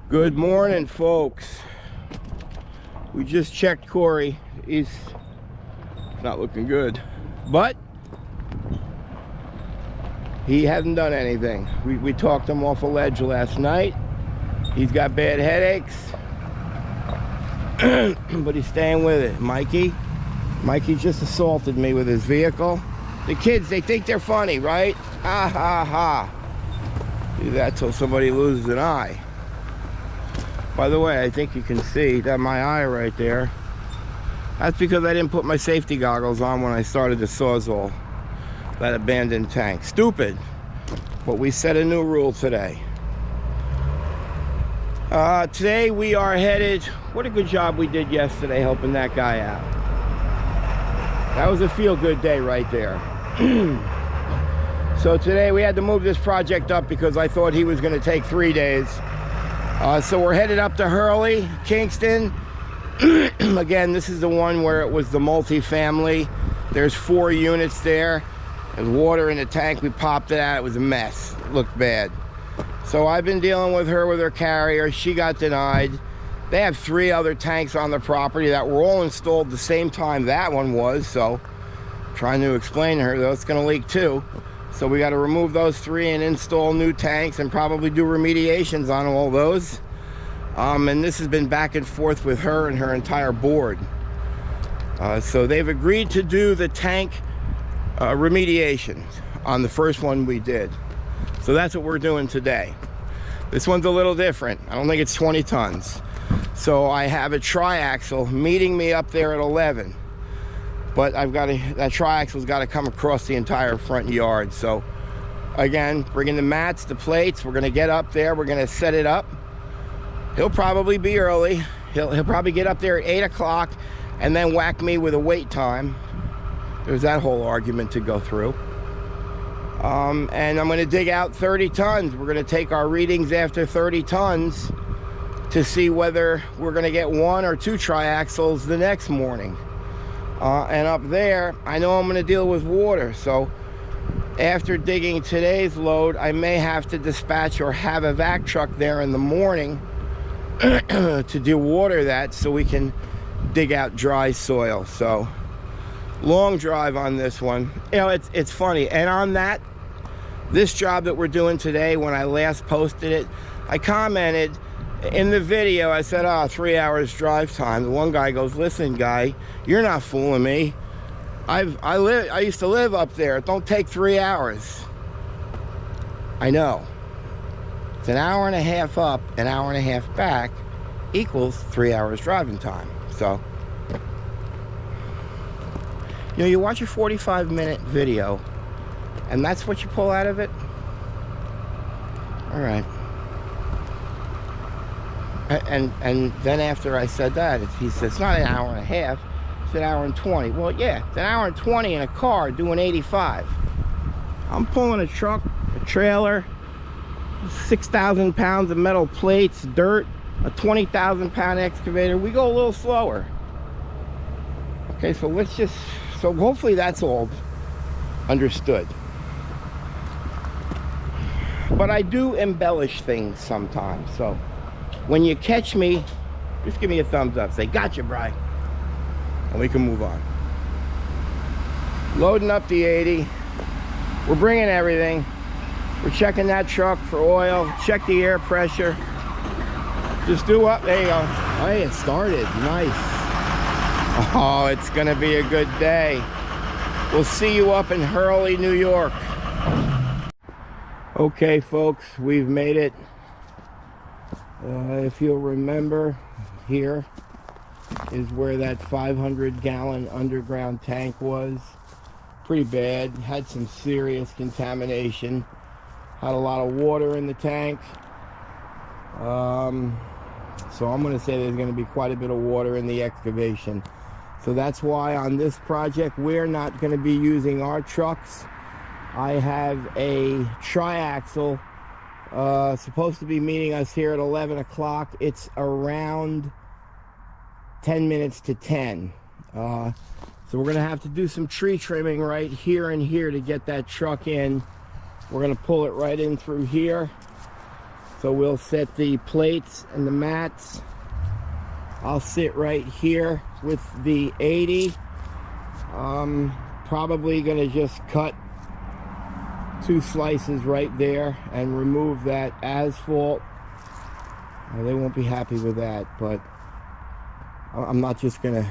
Good morning, folks. We just checked Corey. He's not looking good, but he hasn't done anything. We talked him off a ledge last night. He's got bad headaches, but he's staying with it. Mikey just assaulted me with his vehicle. The kids, they think they're funny, right? Ha ha ha. Do that till somebody loses an eye. By the way, I think you can see that my eye right there. That's because I didn't put my safety goggles on when I started the Sawzall, that abandoned tank. Stupid. But we set a new rule today. Today we are headed, what a good job we did yesterday helping that guy out. That was a feel-good day right there. So today we had to move this project up because I thought he was going to take 3 days. So we're headed up to Hurley, Kingston. Again, this is the one where it was the multi-family. There's 4 units there. There's water in the tank. We popped it out. It was a mess. It looked bad. So I've been dealing with her carrier. She got denied. They have 3 other tanks on the property that were all installed the same time that one was. So trying to explain to her, though, it's going to leak too. So we got to remove those 3 and install new tanks and probably do remediations on all those. And this has been back and forth with her and her entire board. So they've agreed to do the tank remediation on the first one we did. So that's what we're doing today. This one's a little different. I don't think it's 20 tons. So I have a triaxle meeting me up there at 11. But that triaxle's got to come across the entire front yard. So again, bringing the mats, the plates, we're going to get up there, we're going to set it up. He'll probably be early. He'll probably get up there at 8 o'clock and then whack me with a wait time. There's that whole argument to go through. And I'm going to dig out 30 tons. We're going to take our readings after 30 tons to see whether we're going to get 1 or 2 triaxles the next morning. And up there, I know I'm going to deal with water. So after digging today's load, I may have to dispatch or have a vac truck there in the morning to dewater that so we can dig out dry soil. So long drive on this one. You know, it's funny. And on this job that we're doing today, when I last posted it, I commented in the video, I said, 3 hours drive time. The one guy goes, listen, guy, you're not fooling me. I used to live up there. It don't take 3 hours. I know. It's an hour and a half up, an hour and a half back equals 3 hours driving time. So, you know, you watch a 45-minute video, and that's what you pull out of it? All right. And then after I said that, he said, it's not an hour and a half, it's an hour and 20. Well, yeah, it's an hour and 20 in a car doing 85. I'm pulling a truck, a trailer, 6,000 pounds of metal plates, dirt, a 20,000 pound excavator. We go a little slower. Okay, so so hopefully that's all understood. But I do embellish things sometimes, so when you catch me, just give me a thumbs up. Say, gotcha, Bri. And we can move on. Loading up the 80. We're bringing everything. We're checking that truck for oil. Check the air pressure. Just do up. There you go. Oh, hey, it started. Nice. Oh, it's going to be a good day. We'll see you up in Hurley, New York. Okay, folks, we've made it. If you'll remember, here is where that 500-gallon underground tank was. Pretty bad. Had some serious contamination. Had a lot of water in the tank. So I'm going to say there's going to be quite a bit of water in the excavation. So that's why on this project, we're not going to be using our trucks. I have a triaxle supposed to be meeting us here at 11 o'clock. It's around 10 minutes to 10. So we're going to have to do some tree trimming right here and here to get that truck in. We're going to pull it right in through here. So we'll set the plates and the mats. I'll sit right here with the 80. Probably gonna just cut 2 slices right there and remove that asphalt. They won't be happy with that, but I'm not just gonna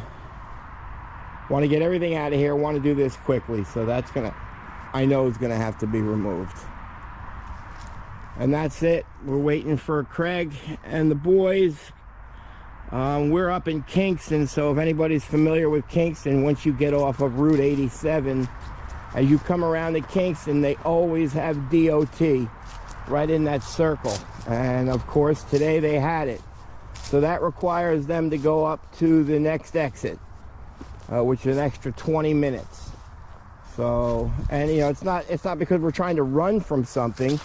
want to get everything out of here. Want to do this quickly, so that's gonna, I know it's gonna have to be removed. And that's it. We're waiting for Craig and the boys. We're up in Kingston, so if anybody's familiar with Kingston, once you get off of Route 87, as you come around to Kingston, they always have DOT right in that circle. And of course, today they had it. So that requires them to go up to the next exit, which is an extra 20 minutes. So, and you know, it's not because we're trying to run from something,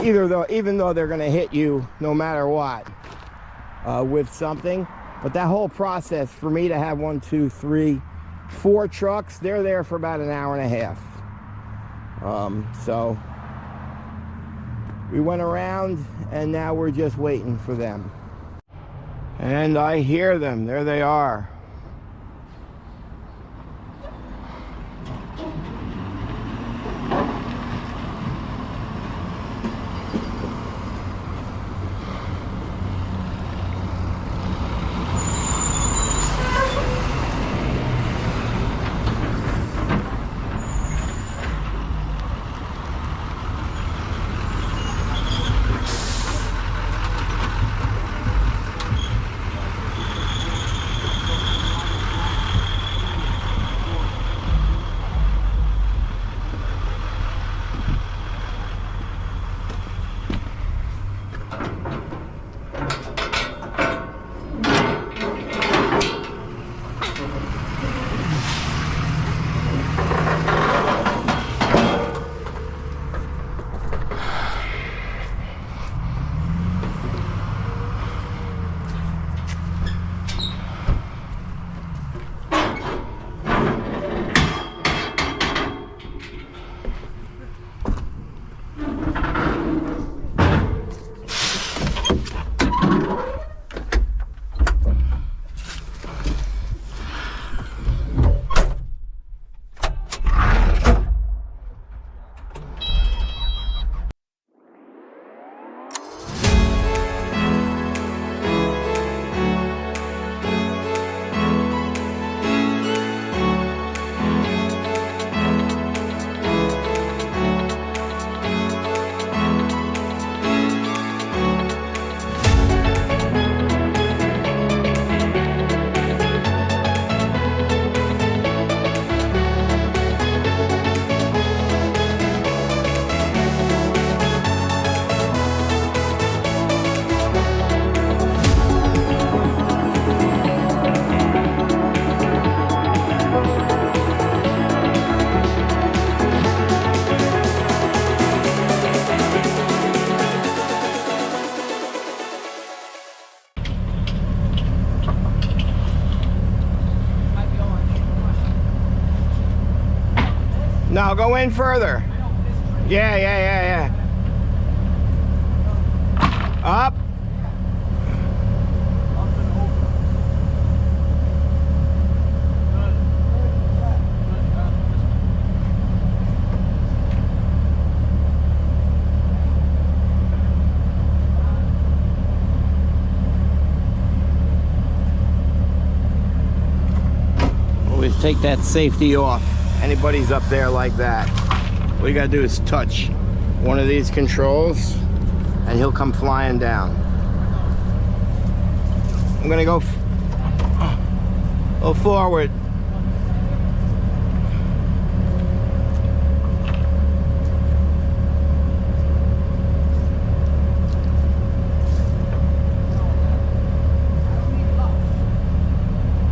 even though they're going to hit you no matter what. With something, but that whole process for me to have 1, 2, 3, 4 trucks, they're there for about an hour and a half. So we went around and now we're just waiting for them. And I hear them. There they are. No, go in further. Yeah. Up. Always take that safety off. Anybody's up there like that, all you gotta do is touch one of these controls and he'll come flying down. I'm gonna go forward.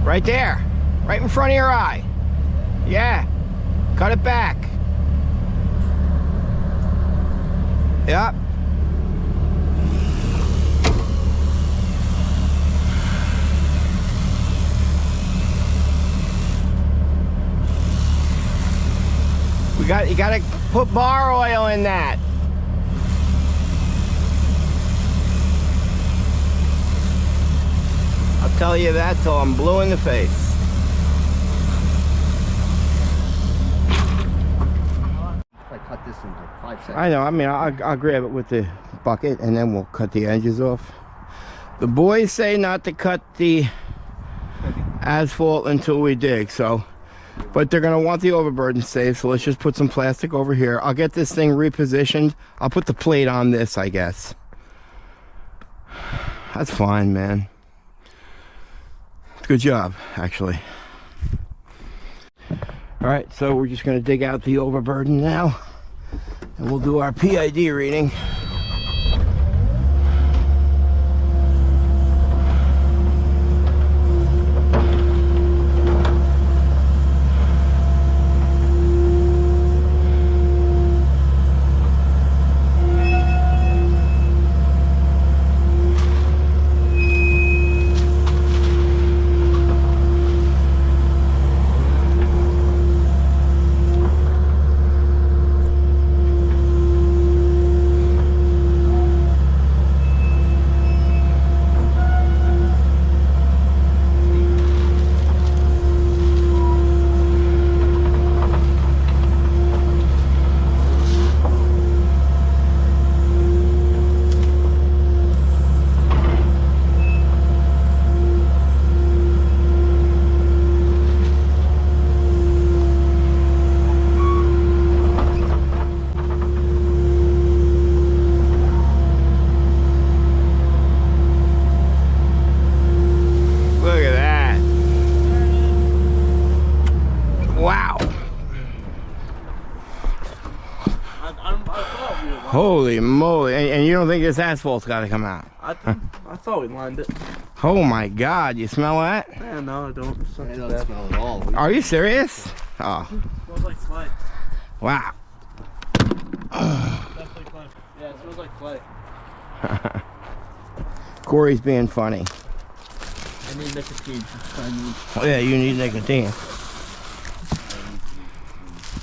Right there, right in front of your eye. Yeah. Cut it back. Yep. You gotta put bar oil in that. tell you that till I'm blue in the face. I cut this in like 5 seconds. I know. I mean, I'll grab it with the bucket and then we'll cut the edges off. The boys say not to cut the asphalt until we dig, so. But they're gonna want the overburden saved, so let's just put some plastic over here. I'll get this thing repositioned. I'll put the plate on this, I guess. That's fine, man. Good job, actually. All right, so we're just gonna dig out the overburden now, and we'll do our PID reading. Holy moly. And you don't think this asphalt's got to come out? I thought we lined it. Oh my God, you smell that? Yeah, no, I don't. It's not I too don't bad. smell at all. Are you serious? Oh, It smells like clay. wow. Definitely clay. Yeah, it smells like clay. Corey's being funny. I need nicotine. Oh, yeah, you need nicotine.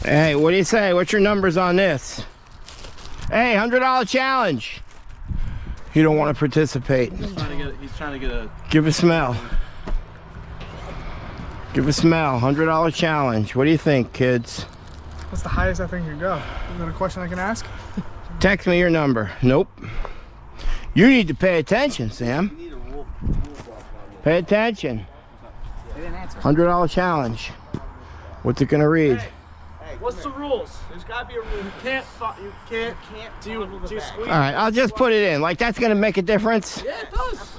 Hey, what do you say? What's your numbers on this? Hey, $100 challenge. You don't want to participate. He's trying to get a... Give a smell. Give a smell. $100 challenge. What do you think, kids? What's the highest that thing can go? Is that a question I can ask? Text me your number. Nope. You need to pay attention, Sam. Pay attention. $100 challenge. What's it gonna read? What's the rules? There's gotta be a rule. You can't do you squeeze? All right, I'll just put it in. Like, that's gonna make a difference? Yeah, it does.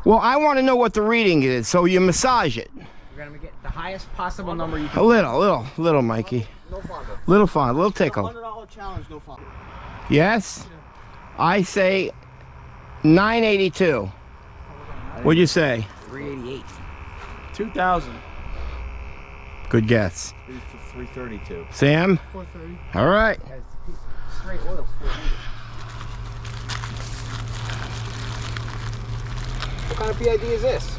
Well, I want to know what the reading is, so you massage it. You're gonna get the highest possible number you A can. little, Mikey. No fun. Little fun, little tickle. $100 challenge, no fun. Yes? I say 982. What'd you say? 388. 2,000. Good guess. 332. Sam? 430. All right. Straight oil. What kind of PID is this?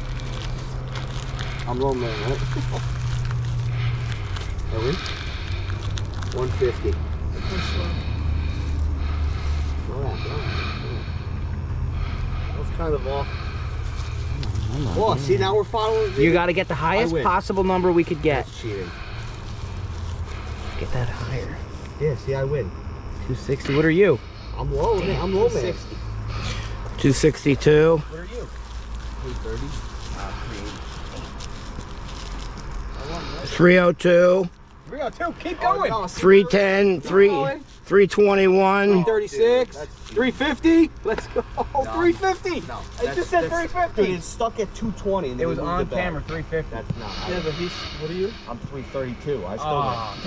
I'm low man, right? Are we? 150. That was kind of off. Oh, see, now we're following. You got to get the highest win. possible number we could get. That's cheating. Get that higher. Yeah, see, I win. 260. What are you? I'm low, man. I'm low, man. 262. What are you? 330. 302. 302. Keep Oh, going. no, 310. 321. 36. That's cheating. 350. Let's go. 350. No, I just said 350. Dude, it's stuck at 220. And It was we moved on it back. camera. 350. That's not. Yeah, but he's... What are you? I'm 332. I still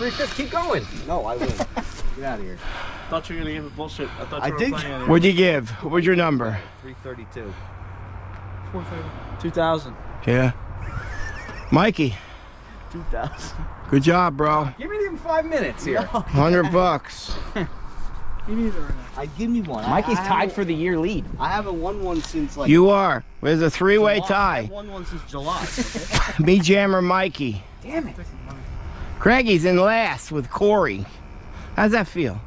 350. Keep going. win. No, I win. Get out of here. I thought you were gonna give it bullshit. I thought I you were did. playing it. What'd you give? What's your number? 332. 430. 2,000. Yeah. Mikey, 2,000. good job, bro. Give me even 5 minutes here. $100. He needs it right now. I give me one. Mikey's I tied for the year lead. I haven't won one since like. You are. There's a three-way July. I tie. haven't won one since July. Me, Jammer, Mikey. Damn it. Craigie's in last with Corey. How's that feel?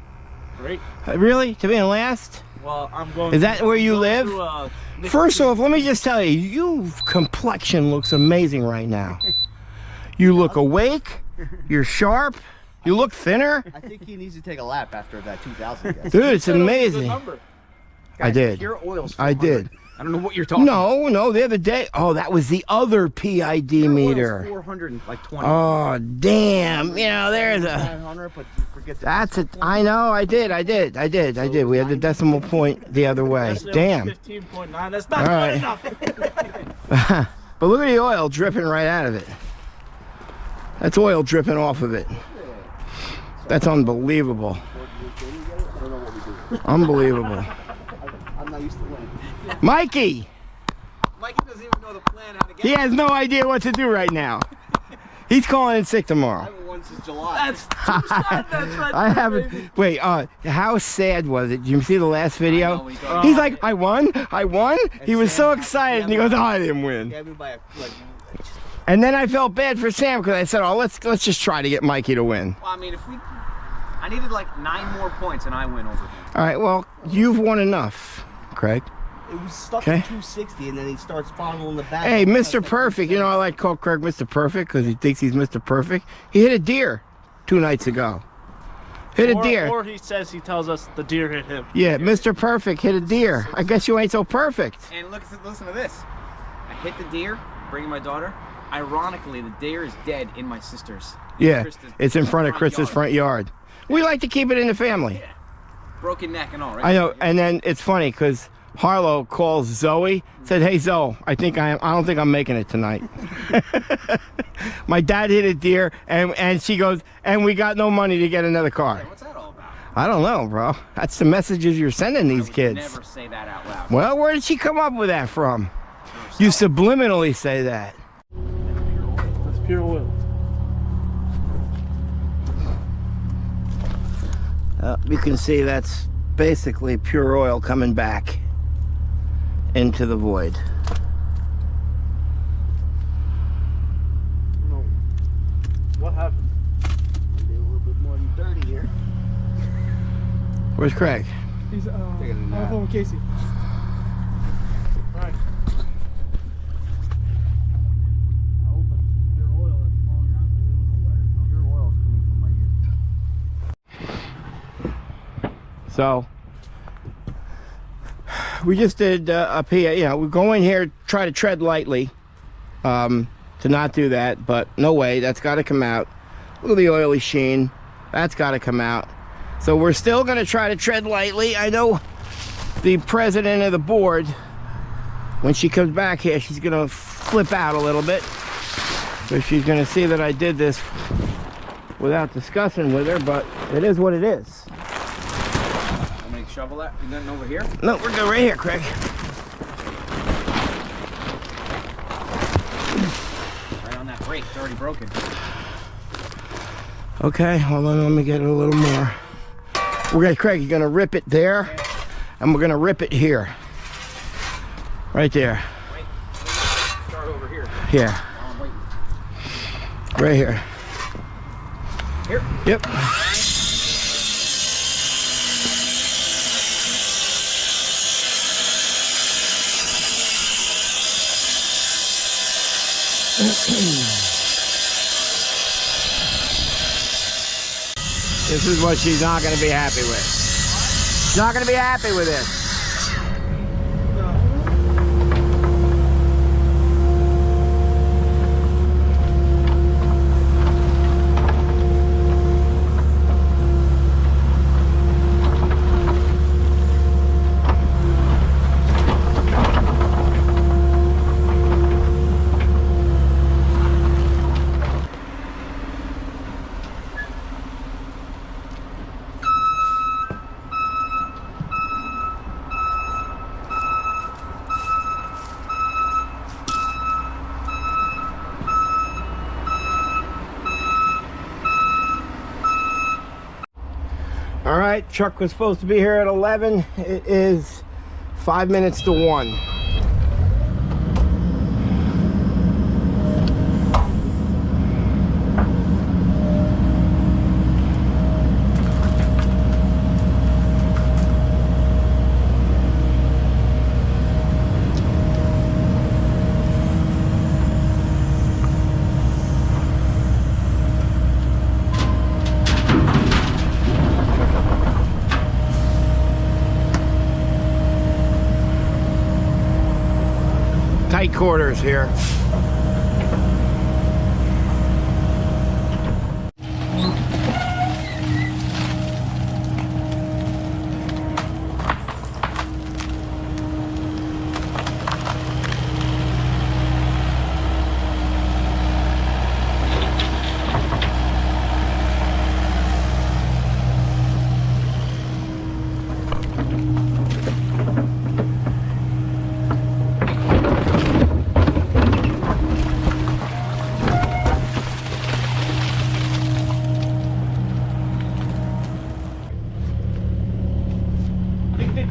Great. Really? To be in last? Well, I'm going. Is that where you live? To, First off, let me just tell you, your complexion looks amazing right now. You look awake. You're sharp. You look thinner. I think he needs to take a lap after that 2,000 guess. Dude, it's amazing. Number. I did. Pure oil's I 400. did. I don't know what you're talking about. No, the other day. Oh, that was the other PID meter. 420. Oh, damn. You know, there's a... 500, but you forget the That's it. I know. I did. We had the decimal point the other way. Damn. 15.9. That's not All good right. enough. But look at the oil dripping right out of it. That's oil dripping off of it. That's unbelievable. Unbelievable. I'm not used to winning. Mikey! Mikey doesn't even know the plan how to get He has no idea what to do right now. He's calling in sick I tomorrow. haven't won since July. That's too sad. That's right. I there, haven't. baby. Wait, how sad was it? Did you see the last video? know, he thought- He's like, I won. He was so excited, and he goes, oh, I didn't win. Gave me by a, like, And then I felt bad for Sam because I said, oh, let's just try to get Mikey to win. Well, I mean, I needed like 9 more points and I win over him. All right, well, you've won enough, Craig. it was stuck Okay. at 260, and then he starts following the back. Hey, Mr. Perfect. You know, I like to call Craig Mr. Perfect because he thinks he's Mr. Perfect. He hit a deer 2 nights ago. Hit a deer. Or he says he tells us the deer hit him. Yeah, Mr. Perfect hit a deer. I guess you ain't so perfect. And listen to this. I hit the deer, bringing my daughter. Ironically, the deer is dead in my sister's. Yeah, Krista's it's in front of Chris's yard. front yard. We like to keep it in the family. Yeah. Broken neck and all, right? I know, and then it's funny because Harlow calls Zoe, said, "Hey Zoe, I don't think I'm making it tonight." My dad hit a deer, and she goes, "And we got no money to get another car." Hey, what's that all about? I don't know, bro. That's the messages you're sending these kids. Never say that out loud. Well, where did she come up with that from? You subliminally say that. That's pure oil. You can see that's basically pure oil coming back into the void. What happened? Maybe a little bit more than 30 here. Where's Craig? He's Taking a on the nap. phone with Casey. All right. I hope it's pure oil that's falling out. Pure oil is coming from right here. So we just did a PA. You know, we go in here, try to tread lightly, to not do that, but no way, that's got to come out. Look at the oily sheen. That's got to come out. So we're still going to try to tread lightly. I know the president of the board, when she comes back here, she's going to flip out a little bit. So she's going to see that I did this without discussing with her, but it is what it is. I'm gonna shovel that. You done over here? No, we're going right here, Craig. Right on that brake. It's already broken. Okay, hold on, let me get it a little more. Okay, Craig, you're gonna rip it there, and we're gonna rip it here. Right there. Wait. Start over here. Here. While I'm waiting. Right here. Here. Yep. This is what she's not going to be happy with. She's not going to be happy with this. All right, truck was supposed to be here at 11. It is 5 minutes to 1. tight quarters here.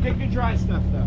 Pick the dry stuff though.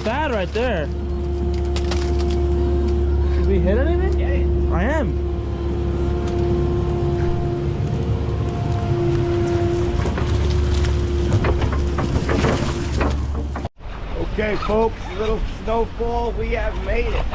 Bad right there. Did we hit anything? Yeah. I am. Okay, folks, little snowfall, we have made it.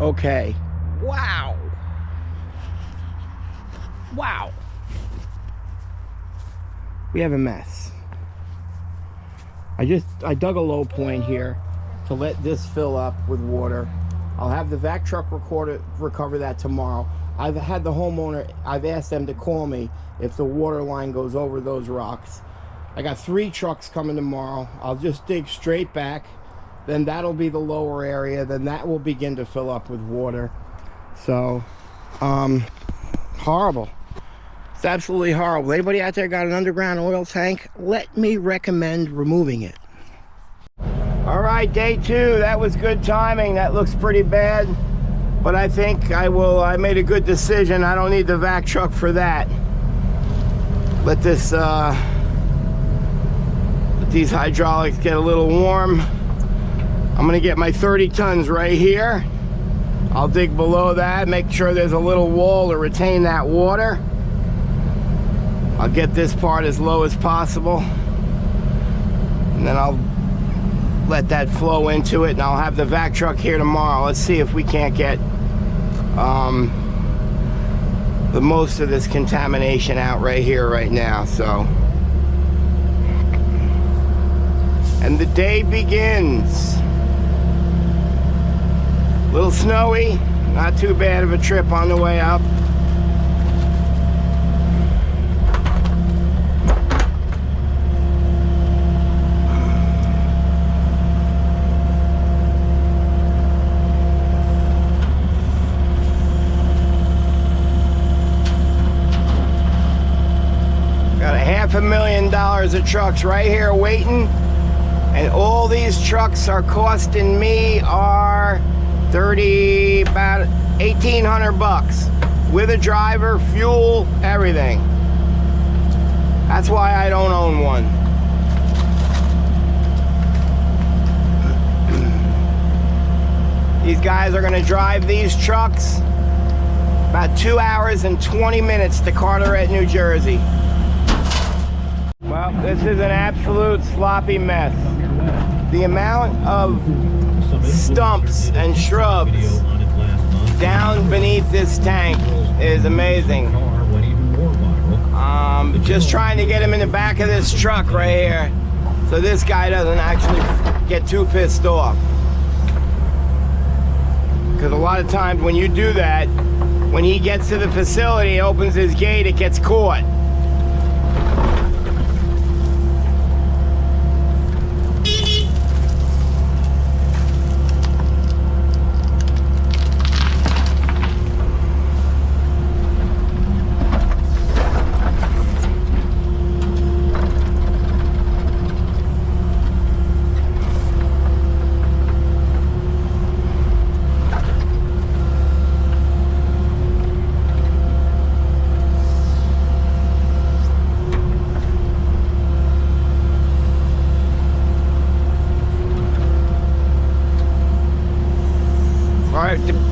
Okay. Wow. Wow. We have a mess. I dug a low point here to let this fill up with water. I'll have the vac truck recover that tomorrow. I've had the homeowner, I've asked them to call me if the water line goes over those rocks. I got 3 trucks coming tomorrow. I'll just dig straight back. Then that'll be the lower area. Then that will begin to fill up with water. So, horrible. It's absolutely horrible. Anybody out there got an underground oil tank? Let me recommend removing it. All right, day 2. That was good timing. That looks pretty bad, but I think I made a good decision. I don't need the vac truck for that. Let this, let these hydraulics get a little warm. I'm gonna get my 30 tons right here. I'll dig below that, make sure there's a little wall to retain that water. I'll get this part as low as possible, and then I'll let that flow into it, and I'll have the vac truck here tomorrow. Let's see if we can't get the most of this contamination out right here, right now. So, and the day begins. A little snowy, not too bad of a trip on the way up. Got $500,000 of trucks right here waiting, and all these trucks are costing me about $1,800 with a driver, fuel, everything. That's why I don't own one. These guys are gonna drive these trucks about 2 hours and 20 minutes to Carteret, New Jersey. Well, this is an absolute sloppy mess. The amount of stumps and shrubs down beneath this tank is amazing. Just trying to get him in the back of this truck right here so this guy doesn't actually get too pissed off. Because a lot of times when you do that, when he gets to the facility, opens his gate, it gets caught.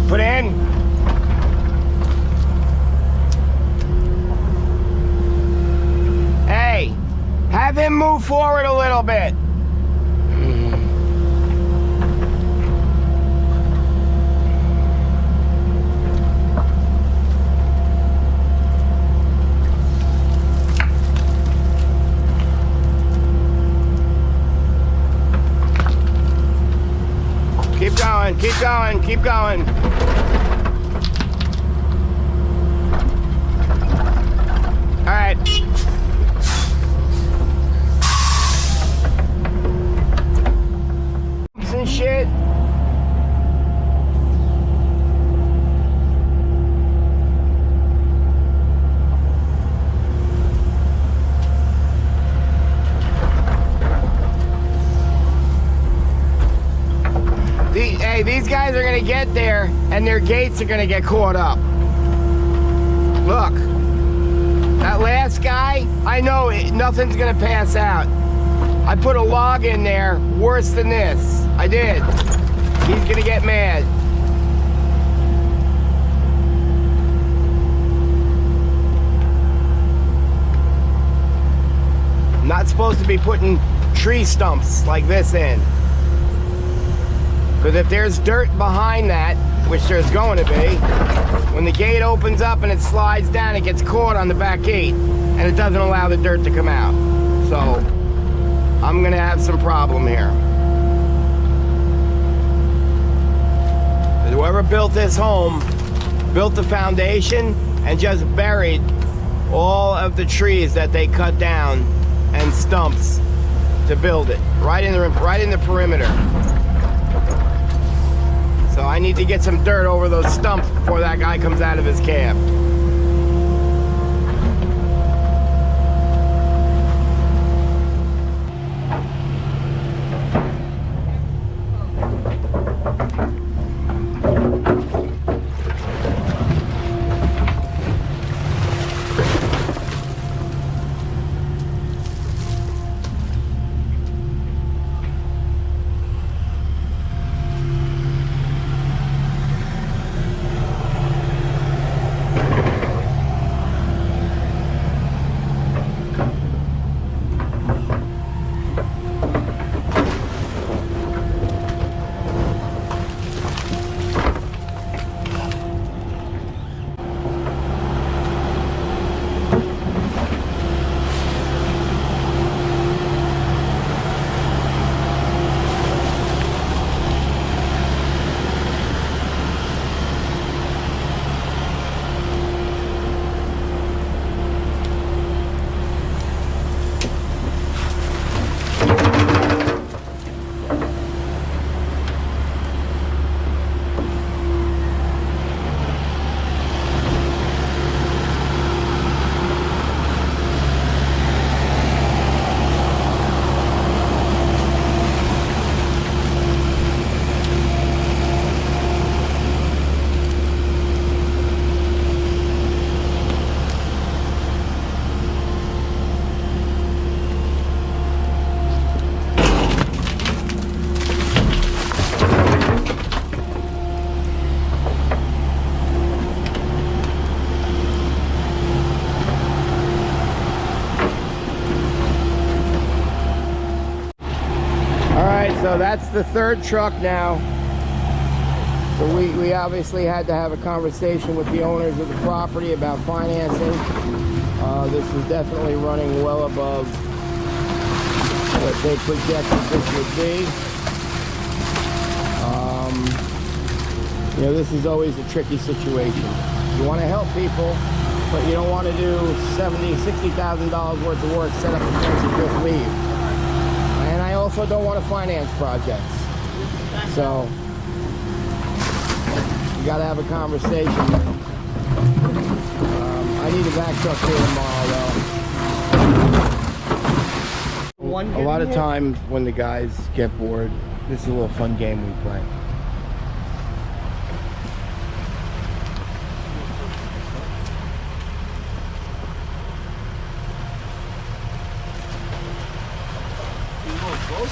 Put in. Hey, have him move forward a little bit. Keep going, keep going, keep going. All right. And shit. Hey, these guys are gonna get there and their gates are gonna get caught up. Look, that last guy, I know nothing's gonna pass out. I put a log in there worse than this. I did. He's gonna get mad. I'm not supposed to be putting tree stumps like this in. Because if there's dirt behind that, which there's going to be, when the gate opens up and it slides down, it gets caught on the back gate and it doesn't allow the dirt to come out. So I'm gonna have some problem here. Whoever built this home built the foundation and just buried all of the trees that they cut down and stumps to build it right in the perimeter. So I need to get some dirt over those stumps before that guy comes out of his cab. So that's the third truck now. So we obviously had to have a conversation with the owners of the property about financing. This is definitely running well above what they projected this would be. You know, this is always a tricky situation. You want to help people, but you don't want to do $70,000, $60,000 worth of work, set up a fence and just leave. And I also don't want to finance projects. So you got to have a conversation. I need a back truck here tomorrow, though. A lot of times when the guys get bored, this is a little fun game we play.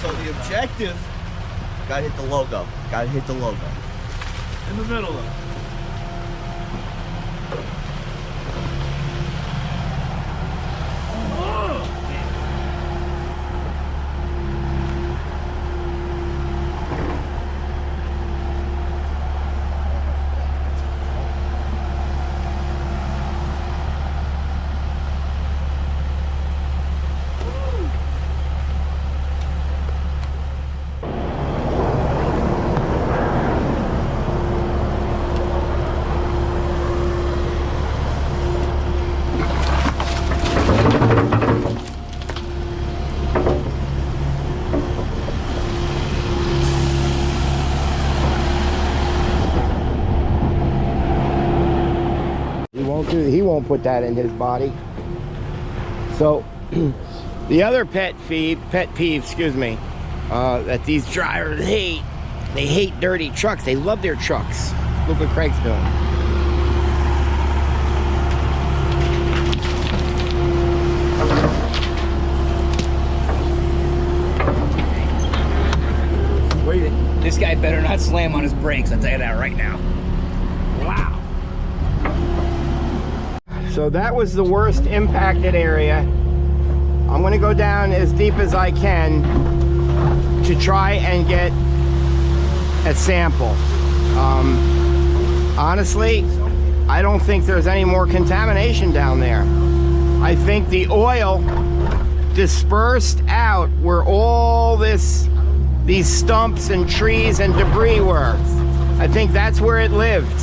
So the objective, gotta hit the logo. Gotta hit the logo. In the middle though. He won't put that in his body. So the other pet peeve, that these drivers hate, they hate dirty trucks. They love their trucks. Look what Craig's doing. This guy better not slam on his brakes, I'll tell you that right now. Wow. So that was the worst impacted area. I'm gonna go down as deep as I can to try and get a sample. honestly, I don't think there's any more contamination down there. I think the oil dispersed out where all these stumps and trees and debris were. I think that's where it lived.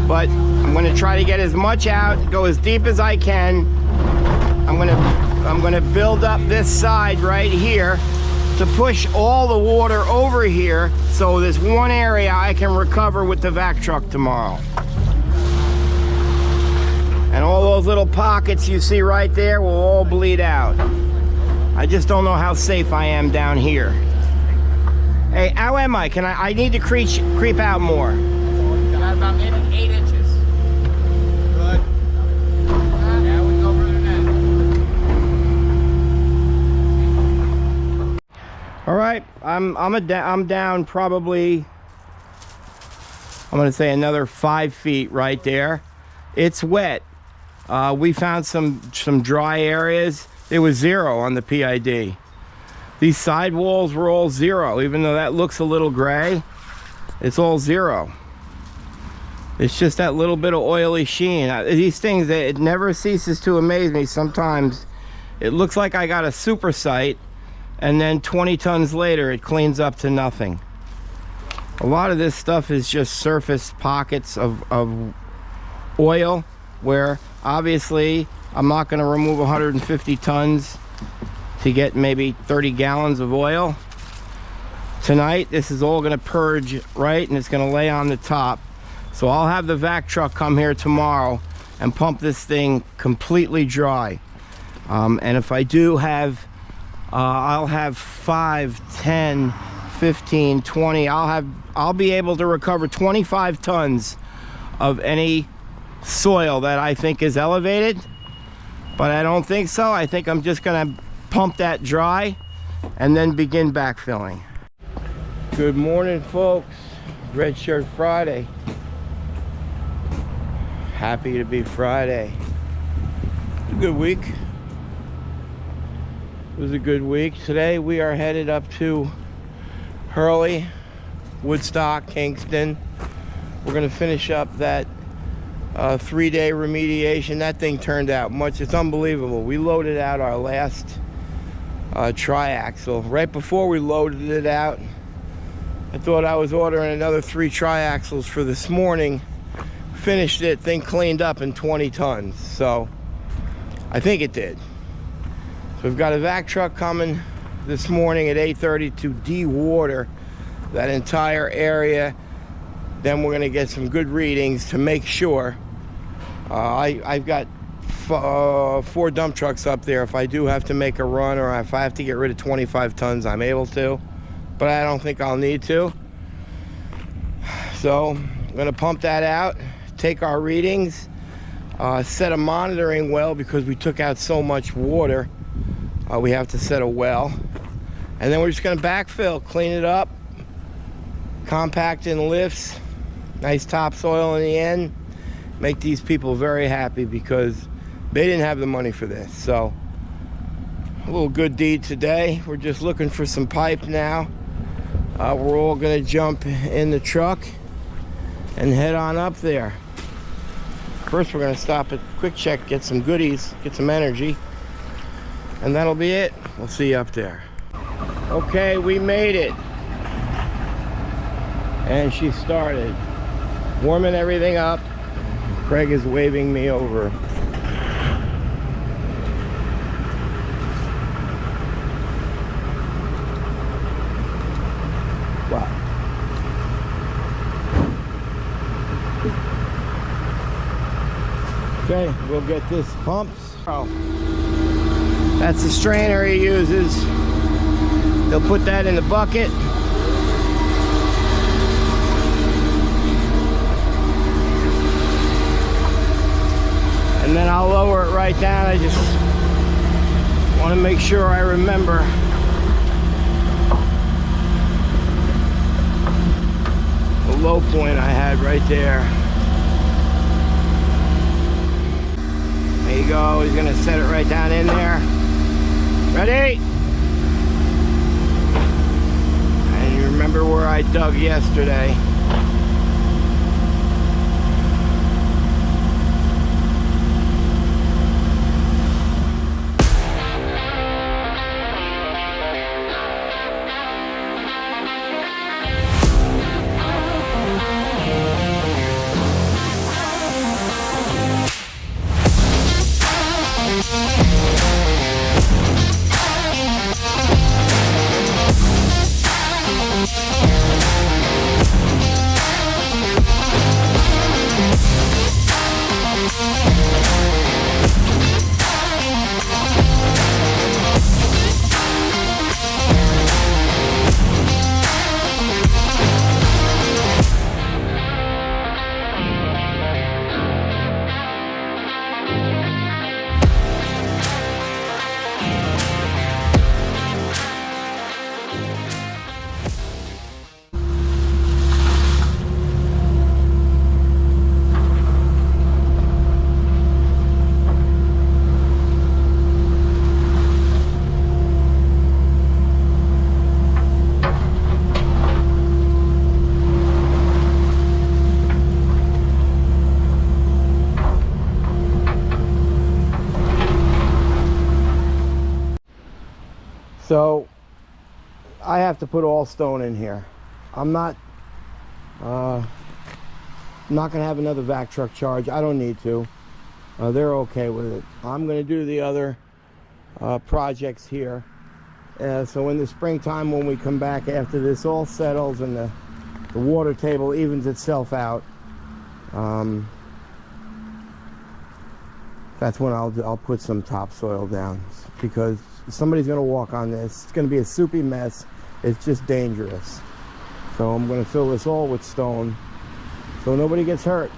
But I'm going to try to get as much out, go as deep as I can. I'm going to build up this side right here to push all the water over here, so there's one area I can recover with the vac truck tomorrow. And all those little pockets you see right there will all bleed out. I just don't know how safe I am down here. Hey, how am I? I need to creep out more. You got about maybe 8 inches. Good. Yeah, we go further than that. All right, I'm down probably, I'm gonna say another 5 feet right there. It's wet. We found some dry areas. It was 0 on the PID. These side walls were all 0, even though that looks a little gray. It's all 0. It's just that little bit of oily sheen. These things, it never ceases to amaze me. Sometimes it looks like I got a super site, and then 20 tons later it cleans up to nothing. A lot of this stuff is just surface pockets of oil, where obviously I'm not going to remove 150 tons to get maybe 30 gallons of oil. Tonight this is all going to purge right, and it's going to lay on the top. So I'll have the vac truck come here tomorrow and pump this thing completely dry. And if I do have I'll have 5, 10, 15, 20. I'll be able to recover 25 tons of any soil that I think is elevated, but I don't think so. I think I'm just gonna pump that dry and then begin backfilling. Good morning, folks. Red Shirt Friday. Happy to be Friday. It's a good week. It was a good week. Today we are headed up to Hurley, Woodstock, Kingston. We're gonna finish up that 3-day remediation. That thing turned out much. It's unbelievable. We loaded out our last triaxle. Right before we loaded it out, I thought I was ordering another 3 triaxles for this morning. Finished it, thing cleaned up in 20 tons. So I think it did. So we've got a vac truck coming this morning at 8:30 to dewater that entire area. Then we're gonna get some good readings to make sure. I've got 4 dump trucks up there. If I do have to make a run, or if I have to get rid of 25 tons, I'm able to, but I don't think I'll need to. So I'm gonna pump that out, take our readings, set a monitoring well, because we took out so much water. We have to set a well, and then we're just gonna backfill, clean it up, compact in lifts, nice topsoil in the end. Make these people very happy, because they didn't have the money for this. So a little good deed today. We're just looking for some pipe now. We're all gonna jump in the truck and head on up there. First we're gonna stop at Quick Check, get some goodies, get some energy, and that'll be it. We'll see you up there. Okay, we made it. And she started warming everything up. Craig is waving me over. Wow. Okay, we'll get this pumped. Oh, that's the strainer he uses. He'll put that in the bucket. And then I'll lower it right down. I just want to make sure I remember. The low point I had right there. There you go. He's gonna set it right down in there. Ready? And you remember Remember where I dug yesterday? So I have to put all stone in here. I'm not gonna have another vac truck charge. I don't need to. They're okay with it. I'm gonna do the other projects here. So in the springtime, when we come back after this all settles and the water table evens itself out, that's when I'll put some topsoil down, because somebody's gonna walk on this. It's gonna be a soupy mess. It's just dangerous. So I'm gonna fill this all with stone so nobody gets hurt.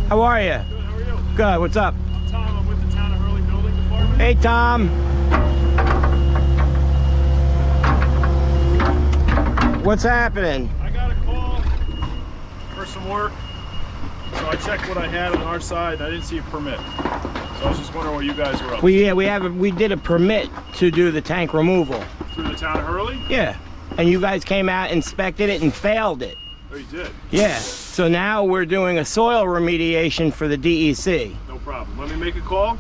How are you? Good, how are you? Good. What's up? I'm Tom. I'm with the Town of Hurley Building Department. Hey, Tom. What's happening? I got a call for some work. So I checked what I had on our side, and I didn't see a permit. So I was just wondering what you guys were up to. We did a permit to do the tank removal. Through the Town of Hurley? Yeah. And you guys came out, inspected it, and failed it. Oh, you did? Yeah. So now we're doing a soil remediation for the DEC. No problem. Let me make a call.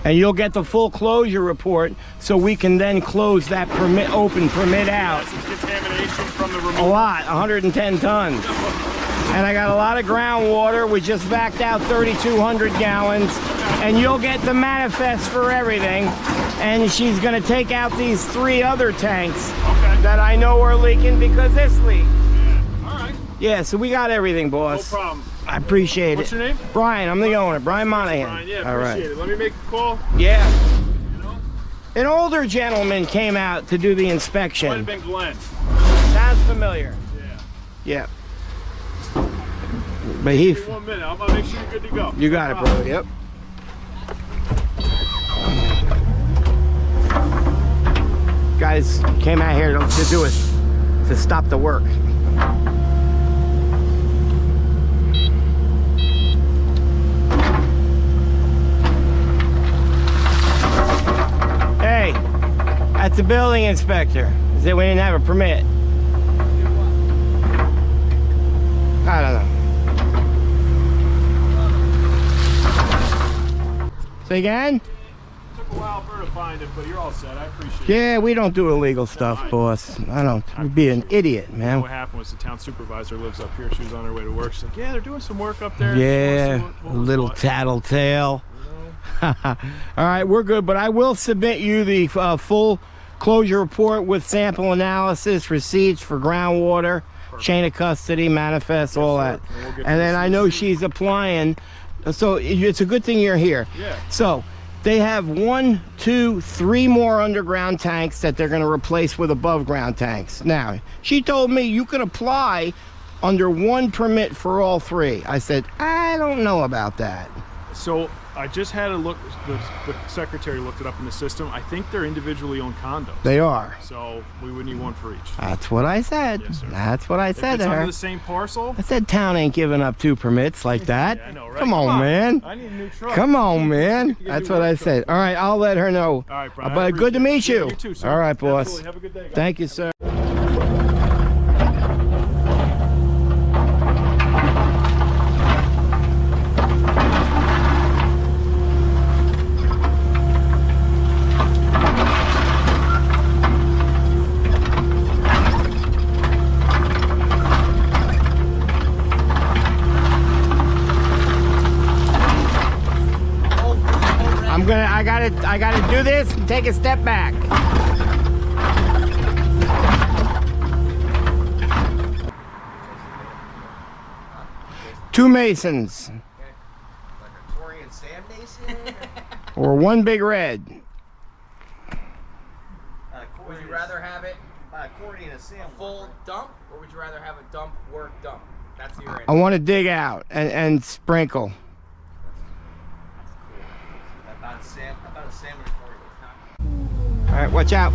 And you'll get the full closure report so we can then close that open permit out. Some contamination from the A removal. lot, 110 tons. And I got a lot of groundwater. We just backed out 3,200 gallons. And you'll get the manifest for everything. And she's gonna take out these 3 other tanks that I know are leaking because this leak. Yeah. All right. Yeah, so we got everything, boss. No problem. I appreciate What's it. your name? Brian, I'm the owner. Brian Monahan. Brian, yeah, All appreciate it. Let me make a call. Yeah. You know? An older gentleman came out to do the Might have inspection. been Glenn. Sounds familiar. Yeah. Yeah. But he, Give me 1 minute. I'm gonna make sure you're good to go. you got it, brother. Yep. Guys came out here to do it, to stop the work. Hey, that's the building inspector. Said we didn't have a permit. I don't know. Say again? Took a while for her to find it, but you're all set. I appreciate it. Yeah, we don't do illegal stuff, boss. I don't. You'd be an idiot, What man. happened was the town supervisor lives up here. She was on her way to work. She's like, yeah, they're doing some work up there. Yeah, She wants to a know what little was what. tattletale. All right, we're good, but I will submit you the full closure report with sample analysis, receipts for groundwater, chain of custody, manifest, all sir. that. And we'll get And the then I know receipts. she's applying, so it's a good thing you're here. Yeah. So they have 1, 2, 3 more underground tanks that they're going to replace with above ground tanks. Now, she told me you could apply under 1 permit for all 3. I said, I don't know about that. So I just had a look. The secretary looked it up in the system. I think they're individually owned condos. They are. So we would need 1 for each. That's what I said. Yes, sir. That's what I If said it's to under her. the same parcel. I said town ain't giving up 2 permits like that. Yeah, I know, right? Come on, man. I need a new truck. Come on, man. You That's do what work I truck. said. All right, I'll let her know. All right, Brian. I But good to appreciate meet it. you. Yeah, you too, sir. All right, boss. Absolutely. Have a good day, guys. Thank you, sir. I gotta do this and take a step back. Two masons. Like a Korean sand mason? Or one big red. Would you rather have it full dump, or would you rather have a dump work dump? That's your answer. I want to dig out and sprinkle. About a salmon and All right, watch out.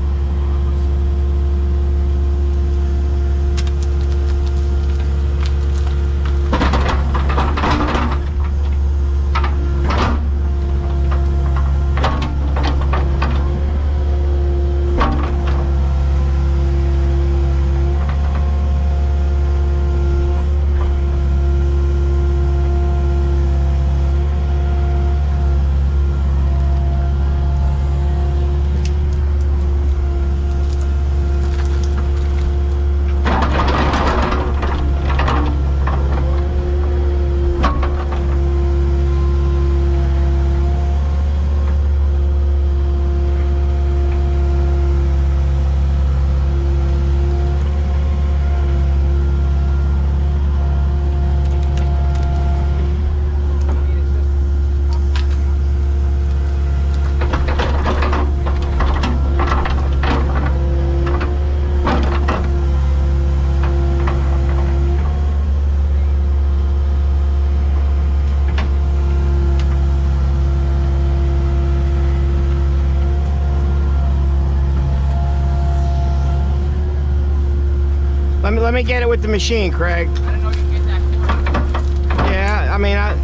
Let me get it with the machine, Craig. I didn't know you could get that quick. Yeah, I mean, I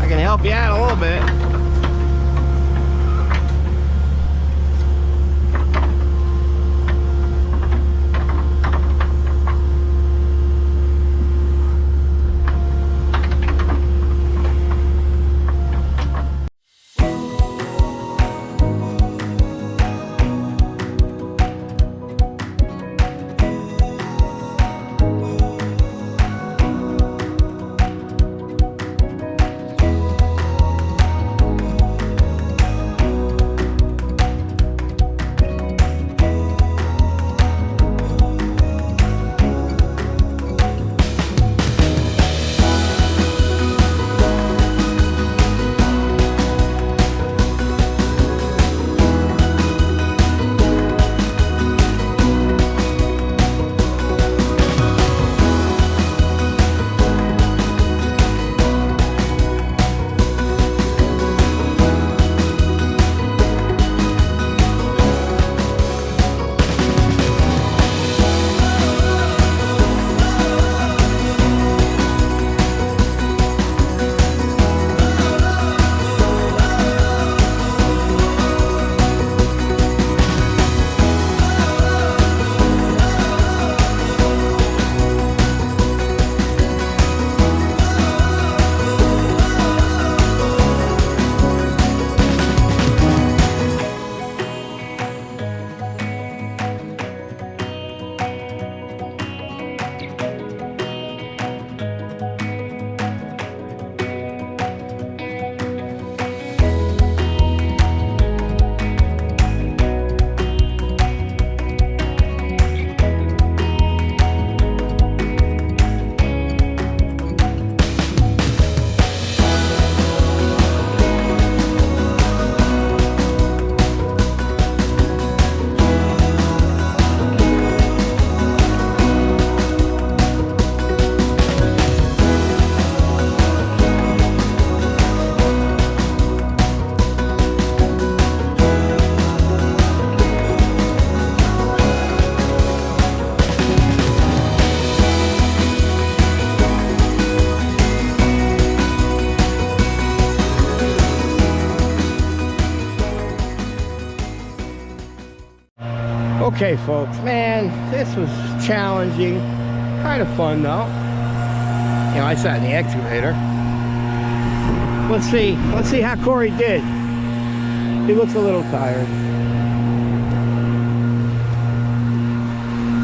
can help you out a little bit. Okay, folks, man, this was challenging. Kind of fun, though. You know, I sat in the excavator. Let's see how Corey did. He looks a little tired.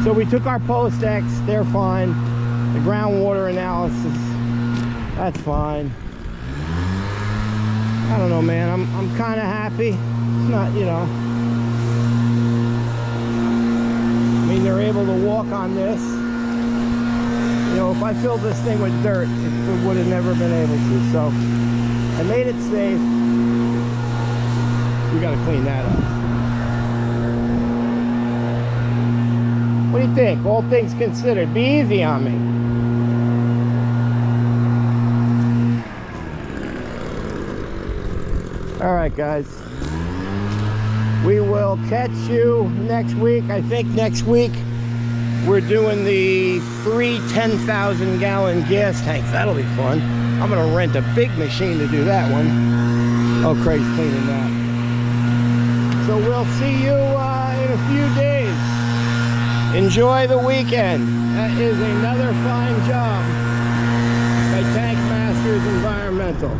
So we took our post X, they're fine. The groundwater analysis, that's fine. I don't know, man, I'm kind of happy. It's not, you know. I mean, they're able to walk on this. You know, if I filled this thing with dirt, it would have never been able to. So I made it safe. We got to clean that up. What do you think? All things considered, be easy on me. All right, guys. We will catch you next week. I think next week we're doing the 3 10,000 gallon gas tanks. That'll be fun. I'm gonna rent a big machine to do that one. Oh, Craig's cleaning that. So we'll see you in a few days. Enjoy the weekend. That is another fine job by Tank Masters Environmental.